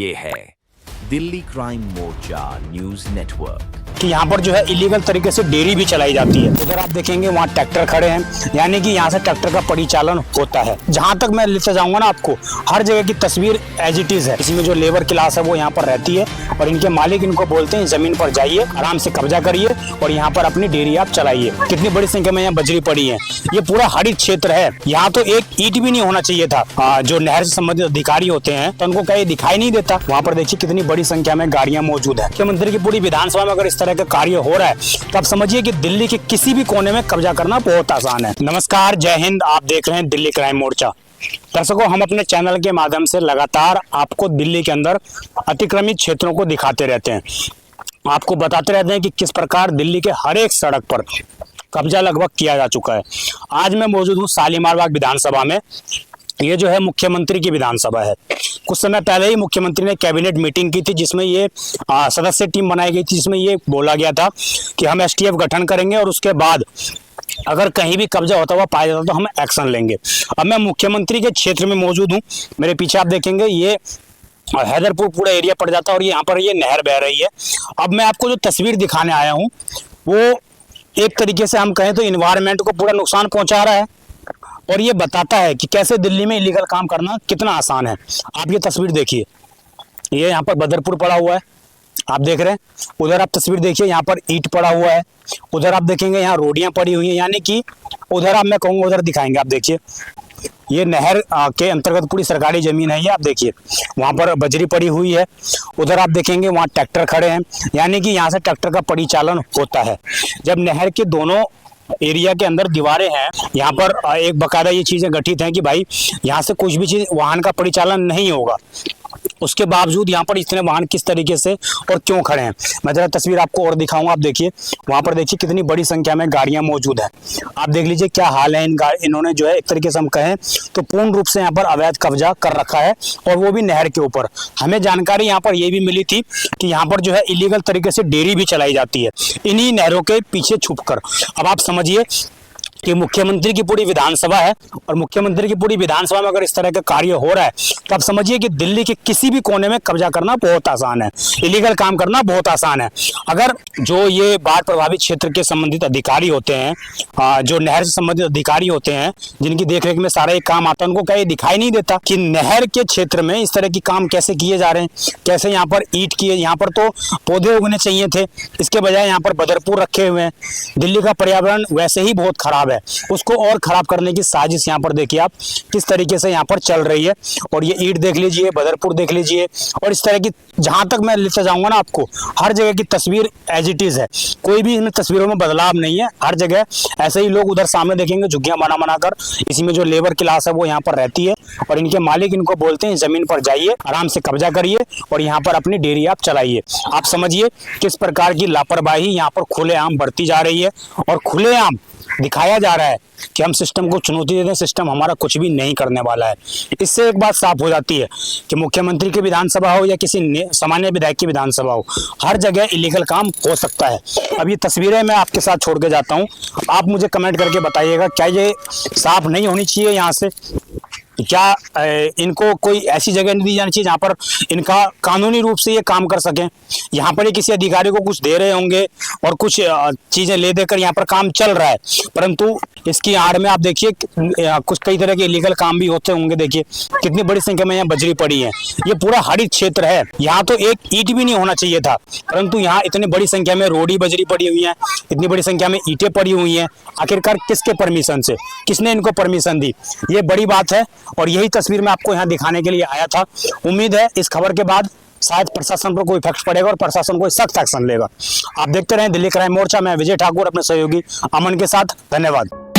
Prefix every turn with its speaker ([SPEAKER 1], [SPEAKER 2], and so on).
[SPEAKER 1] ये है दिल्ली क्राइम मोर्चा news network.
[SPEAKER 2] कि यहाँ पर जो है इलीगल तरीके से डेयरी भी चलाई जाती है। उधर आप देखेंगे वहाँ ट्रैक्टर खड़े हैं, यानी कि यहाँ से ट्रैक्टर का परिचालन होता है। जहाँ तक मैं लेते जाऊंगा ना, आपको हर जगह की तस्वीर एज इट इज है। इसमें जो लेबर क्लास है वो यहाँ पर रहती है और इनके मालिक इनको बोलते हैं जमीन पर जाइए, आराम से कब्जा करिए और यहाँ पर अपनी डेयरी आप चलाइए। कितनी बड़ी संख्या में यहाँ बजरी पड़ी है। ये पूरा हरित क्षेत्र है। यहाँ तो एक ईंट भी नहीं होना चाहिए था। जो नहर से संबंधित अधिकारी होते हैं तो उनको कहीं दिखाई नहीं देता। वहाँ पर देखिए कितनी बड़ी संख्या में गाड़ियां मौजूद है। मुख्यमंत्री की पूरी विधानसभा में अगर इस तरह का कार्य हो रहा है तो आप समझिए कि दिल्ली के किसी भी कोने में कब्जा करना बहुत आसान है। नमस्कार, जय हिंद। आप देख रहे हैं दिल्ली क्राइम मोर्चा। दर्शकों, हम अपने चैनल के माध्यम से लगातार आपको दिल्ली के अंदर अतिक्रमित क्षेत्रों को दिखाते रहते हैं, आपको बताते रहते हैं कि किस प्रकार दिल्ली के हर एक सड़क पर कब्जा लगभग किया जा चुका है। आज मैं मौजूद हूँ शालीमार बाग विधानसभा में। ये जो है मुख्यमंत्री की विधानसभा है। कुछ समय पहले ही मुख्यमंत्री ने कैबिनेट मीटिंग की थी, जिसमें ये सदस्य टीम बनाई गई थी, जिसमें ये बोला गया था कि हम एसटीएफ गठन करेंगे और उसके बाद अगर कहीं भी कब्जा होता हुआ पाया जाता तो हम एक्शन लेंगे। अब मैं मुख्यमंत्री के क्षेत्र में मौजूद हूँ। मेरे पीछे आप देखेंगे ये हैदरपुर पूरा एरिया पड़ जाता है और यहाँ पर ये नहर बह रही है। अब मैं आपको जो तस्वीर दिखाने आया हूँ वो एक तरीके से हम कहें तो इन्वायरमेंट को पूरा नुकसान पहुंचा रहा है और ये बताता है कि कैसे दिल्ली में इलीगल काम करना कितना आसान है। आप ये तस्वीर देखिए, ये यहाँ पर बदरपुर पड़ा हुआ है, आप देख रहे हैं। उधर आप तस्वीर देखिए, यहाँ पर ईंट पड़ा हुआ है। उधर आप देखेंगे यहाँ रोडियां पड़ी हुई हैं, यानी कि उधर आप, मैं कहूँगा उधर दिखाएंगे। आप देखिए ये नहर के अंतर्गत पूरी सरकारी जमीन है। ये आप देखिए वहाँ पर बजरी पड़ी हुई है। उधर आप देखेंगे वहाँ ट्रैक्टर खड़े हैं, यानी कि यहाँ से ट्रैक्टर का परिचालन होता है। जब नहर के दोनों एरिया के अंदर दीवारें हैं, यहाँ पर एक बकायदा ये चीजें गठित हैं कि भाई यहाँ से कुछ भी चीज वाहन का परिचालन नहीं होगा। उसके बावजूद यहाँ पर इतने वाहन किस तरीके से और क्यों खड़े हैं, मैं जरा तस्वीर आपको और दिखाऊंगा। आप देखिए वहाँ पर देखिए कितनी बड़ी संख्या में गाड़ियां मौजूद हैं। आप देख लीजिए क्या हाल है। इन्होंने जो है एक तरीके से हम कहें तो पूर्ण रूप से यहाँ पर अवैध कब्जा कर रखा है और वो भी नहर के ऊपर। हमें जानकारी यहाँ पर ये भी मिली थी कि यहाँ पर जो है इलीगल तरीके से डेयरी भी चलाई जाती है इन्हीं नहरों के पीछे छुपकर। अब आप समझिए कि मुख्यमंत्री की पूरी विधानसभा है और मुख्यमंत्री की पूरी विधानसभा में अगर इस तरह का कार्य हो रहा है तो आप समझिए कि दिल्ली के किसी भी कोने में कब्जा करना बहुत आसान है, इलीगल काम करना बहुत आसान है। अगर जो ये बाढ़ प्रभावित क्षेत्र के संबंधित अधिकारी होते हैं, जो नहर से संबंधित अधिकारी होते हैं, जिनकी देखरेख में सारा ये काम आता है, उनको क्या ये दिखाई नहीं देता कि नहर के क्षेत्र में इस तरह की काम कैसे किए जा रहे हैं, कैसे यहाँ पर ईंट किए, यहाँ पर तो पौधे उगने चाहिए थे, इसके बजाय यहाँ पर बदरपुर रखे हुए हैं। दिल्ली का पर्यावरण वैसे ही बहुत खराब है, उसको और खराब करने की साजिश यहाँ पर देखिए आप किस तरीके से यहाँ पर चल रही है। और ये ईंट देख लीजिए, बदरपुर देख लीजिए और इस तरह की जहां तक मैं लेते जाऊंगा ना, आपको हर जगह की तस्वीर एज इट इज है। कोई भी इन तस्वीरों में बदलाव नहीं है। हर जगह ऐसे ही लोग उधर सामने देखेंगे झुग्गियां बना कर, इसी में जो लेबर क्लास है वो यहाँ पर रहती है और इनके मालिक इनको बोलते हैं जमीन पर जाइए, आराम से कब्जा करिए और यहाँ पर अपनी डेयरी आप चलाइए। आप समझिए किस प्रकार की लापरवाही यहाँ पर खुलेआम बढ़ती जा रही है और खुलेआम दिखाया जा रहा है कि हम सिस्टम को चुनौती देते हैं, सिस्टम हमारा कुछ भी नहीं करने वाला है। इससे एक बात साफ हो जाती है कि मुख्यमंत्री की विधानसभा हो या किसी सामान्य विधायक की विधानसभा हो, हर जगह इलीगल काम हो सकता है। अब ये तस्वीरें मैं आपके साथ छोड़ के जाता हूँ, आप मुझे कमेंट करके बताइएगा क्या ये साफ नहीं होनी चाहिए यहाँ से, क्या इनको कोई ऐसी जगह नहीं दी जानी चाहिए जहाँ पर इनका कानूनी रूप से ये काम कर सकें। यहाँ पर ही किसी अधिकारी को कुछ दे रहे होंगे और कुछ चीजें ले देकर यहाँ पर काम चल रहा है, परंतु इसकी आड़ में आप देखिए कुछ कई तरह के इलीगल काम भी होते होंगे। देखिए कितनी बड़ी संख्या में यहाँ बजरी पड़ी है। ये पूरा हरित क्षेत्र है। यहाँ तो एक ईंट भी नहीं होना चाहिए था, परंतु यहाँ इतनी बड़ी संख्या में रोडी बजरी पड़ी हुई है, इतनी बड़ी संख्या में ईंटें पड़ी हुई हैं। आखिरकार किसके परमिशन से, किसने इनको परमिशन दी, ये बड़ी बात है और यही तस्वीर मैं आपको यहाँ दिखाने के लिए आया था। उम्मीद है इस खबर के बाद शायद प्रशासन पर कोई इफेक्ट पड़ेगा और प्रशासन कोई सख्त एक्शन लेगा। आप देखते रहें दिल्ली क्राइम मोर्चा। मैं विजय ठाकुर अपने सहयोगी अमन के साथ। धन्यवाद।